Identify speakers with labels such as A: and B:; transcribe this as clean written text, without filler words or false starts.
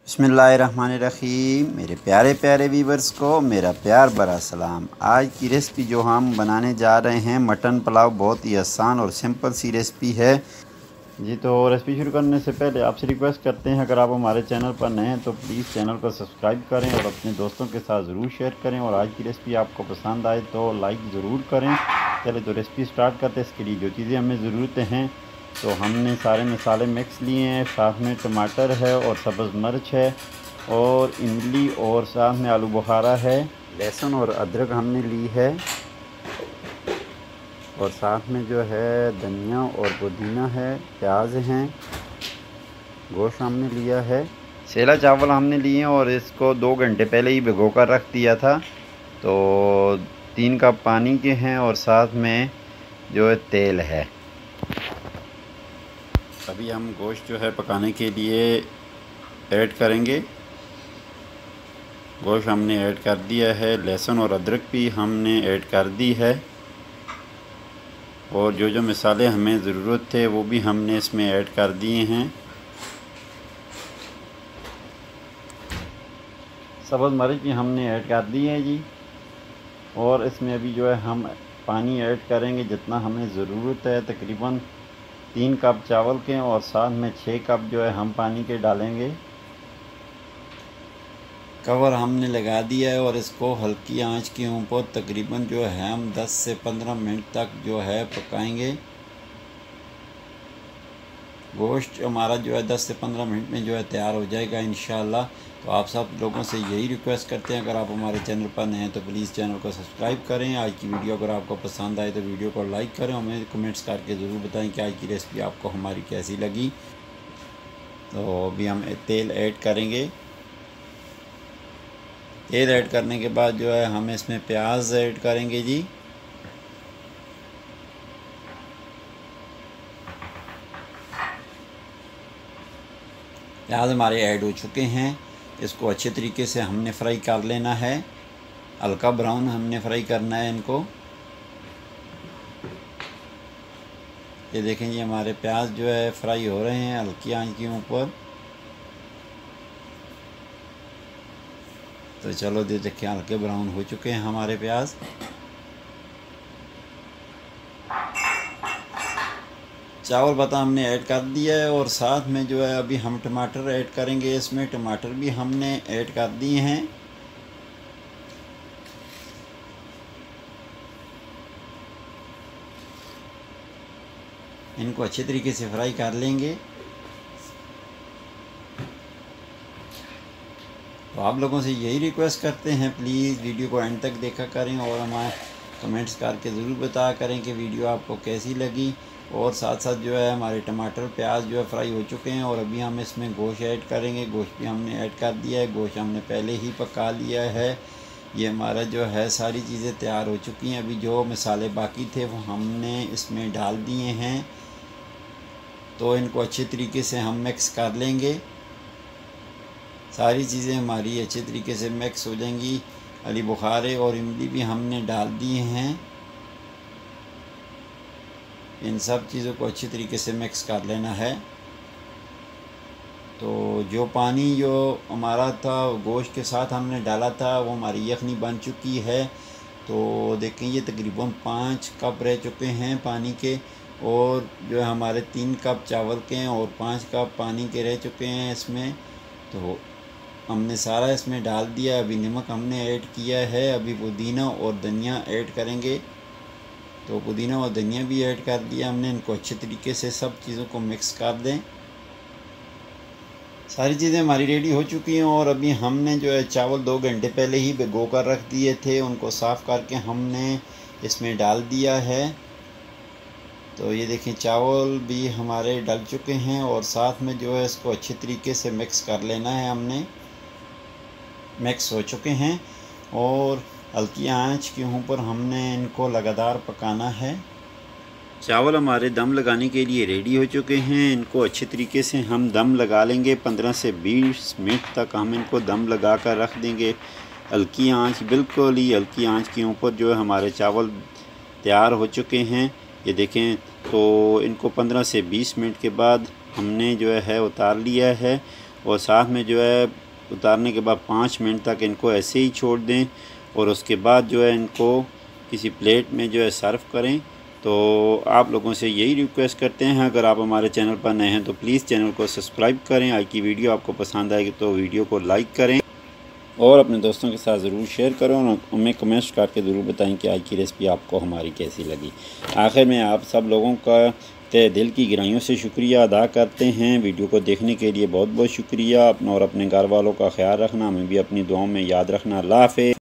A: बिस्मिल्लाहिर्रहमानिर्रहीम। मेरे प्यारे प्यारे व्यूवर्स को मेरा प्यार भरा सलाम। आज की रेसिपी जो हम बनाने जा रहे हैं मटन पुलाव, बहुत ही आसान और सिंपल सी रेसिपी है जी। तो रेसिपी शुरू करने से पहले आपसे रिक्वेस्ट करते हैं, अगर आप हमारे चैनल पर नए हैं तो प्लीज़ चैनल को सब्सक्राइब करें और अपने दोस्तों के साथ ज़रूर शेयर करें। और आज की रेसिपी आपको पसंद आए तो लाइक ज़रूर करें। चले तो रेसिपी स्टार्ट करते हैं। इसके लिए जो चीज़ें हमें ज़रूरत हैं, तो हमने सारे मसाले मिक्स लिए हैं। साथ में टमाटर है और सब्ज़ मिर्च है और इमली और साथ में आलू बुखारा है। लहसुन और अदरक हमने ली है और साथ में जो है धनिया और पुदीना है, प्याज हैं, गोश्त हमने लिया है। सेला चावल हमने लिए हैं और इसको 2 घंटे पहले ही भिगो कर रख दिया था। तो 3 कप पानी के हैं और साथ में जो है तेल है। अभी हम गोश्त जो है पकाने के लिए ऐड करेंगे। गोश्त हमने ऐड कर दिया है, लहसुन और अदरक भी हमने ऐड कर दी है और जो जो मसाले हमें ज़रूरत थे वो भी हमने इसमें ऐड कर दिए हैं। सब्ज़ मिर्च भी हमने ऐड कर दी है जी। और इसमें अभी जो है हम पानी ऐड करेंगे जितना हमें ज़रूरत है, तकरीबन 3 कप चावल के और साथ में 6 कप जो है हम पानी के डालेंगे। कवर हमने लगा दिया है और इसको हल्की आंच के ऊपर तकरीबन जो है हम 10 से 15 मिनट तक जो है पकाएंगे। गोश्त हमारा जो है 10 से 15 मिनट में जो है तैयार हो जाएगा इंशाल्लाह। तो आप सब लोगों से यही रिक्वेस्ट करते हैं, अगर आप हमारे चैनल पर नए हैं तो प्लीज़ चैनल को सब्सक्राइब करें। आज की वीडियो अगर आपको पसंद आए तो वीडियो को लाइक करें। हमें कमेंट्स करके ज़रूर बताएं कि आज की रेसिपी आपको हमारी कैसी लगी। तो अभी हम तेल ऐड करेंगे। तेल ऐड करने के बाद जो है हम इसमें प्याज ऐड करेंगे जी। प्याज हमारे ऐड हो चुके हैं। इसको अच्छे तरीके से हमने फ्राई कर लेना है, हल्का ब्राउन हमने फ्राई करना है इनको। ये देखें जी, हमारे प्याज जो है फ्राई हो रहे हैं हल्की आंच के ऊपर। तो चलो देखिए, हल्के ब्राउन हो चुके हैं हमारे प्याज। चावल पता हमने ऐड कर दिया है और साथ में जो है अभी हम टमाटर ऐड करेंगे। इसमें टमाटर भी हमने ऐड कर दिए हैं। इनको अच्छे तरीके से फ्राई कर लेंगे। तो आप लोगों से यही रिक्वेस्ट करते हैं, प्लीज़ वीडियो को एंड तक देखा करें और हमारे कमेंट्स करके ज़रूर बताया करें कि वीडियो आपको कैसी लगी। और साथ साथ जो है हमारे टमाटर प्याज जो है फ्राई हो चुके हैं और अभी हम इसमें गोश्त ऐड करेंगे। गोश्त भी हमने ऐड कर दिया है, गोश्त हमने पहले ही पका लिया है। ये हमारा जो है सारी चीज़ें तैयार हो चुकी हैं। अभी जो मसाले बाकी थे वो हमने इसमें डाल दिए हैं। तो इनको अच्छे तरीके से हम मिक्स कर लेंगे। सारी चीज़ें हमारी अच्छे तरीके से मिक्स हो जाएंगी। आलू बुखारे और इमली भी हमने डाल दिए हैं। इन सब चीज़ों को अच्छी तरीके से मिक्स कर लेना है। तो जो पानी जो हमारा था गोश्त के साथ हमने डाला था वो हमारी यखनी बन चुकी है। तो देखें, ये तकरीबन 5 कप रह चुके हैं पानी के और जो है हमारे 3 कप चावल के हैं और 5 कप पानी के रह चुके हैं इसमें। तो हमने सारा इसमें डाल दिया। अभी नमक हमने ऐड किया है। अभी पुदीना और धनिया ऐड करेंगे। तो पुदीना और धनिया भी ऐड कर दिया हमने। इनको अच्छे तरीके से सब चीज़ों को मिक्स कर दें। सारी चीज़ें हमारी रेडी हो चुकी हैं और अभी हमने जो है चावल 2 घंटे पहले ही भिगो कर रख दिए थे, उनको साफ़ करके हमने इसमें डाल दिया है। तो ये देखें, चावल भी हमारे डल चुके हैं और साथ में जो है इसको अच्छे तरीके से मिक्स कर लेना है। हमने मिक्स हो चुके हैं और हल्की आंच के ऊपर हमने इनको लगातार पकाना है। चावल हमारे दम लगाने के लिए रेडी हो चुके हैं। इनको अच्छे तरीके से हम दम लगा लेंगे। 15 से 20 मिनट तक हम इनको दम लगा कर रख देंगे। हल्की आंच, बिल्कुल ही हल्की आंच के ऊपर जो है हमारे चावल तैयार हो चुके हैं। ये देखें, तो इनको 15 से 20 मिनट के बाद हमने जो है उतार लिया है और साथ में जो है उतारने के बाद 5 मिनट तक इनको ऐसे ही छोड़ दें और उसके बाद जो है इनको किसी प्लेट में जो है सर्व करें। तो आप लोगों से यही रिक्वेस्ट करते हैं, अगर आप हमारे चैनल पर नए हैं तो प्लीज़ चैनल को सब्सक्राइब करें। आज की वीडियो आपको पसंद आएगी तो वीडियो को लाइक करें और अपने दोस्तों के साथ ज़रूर शेयर करें और हमें कमेंट्स करके ज़रूर बताएं कि आज की रेसिपी आपको हमारी कैसी लगी। आखिर में आप सब लोगों का तहे दिल की गहराइयों से शुक्रिया अदा करते हैं। वीडियो को देखने के लिए बहुत बहुत शुक्रिया। अपना और अपने घर वालों का ख्याल रखना, हमें भी अपनी दुआओं में याद रखना। अल्लाह हाफ़िज़।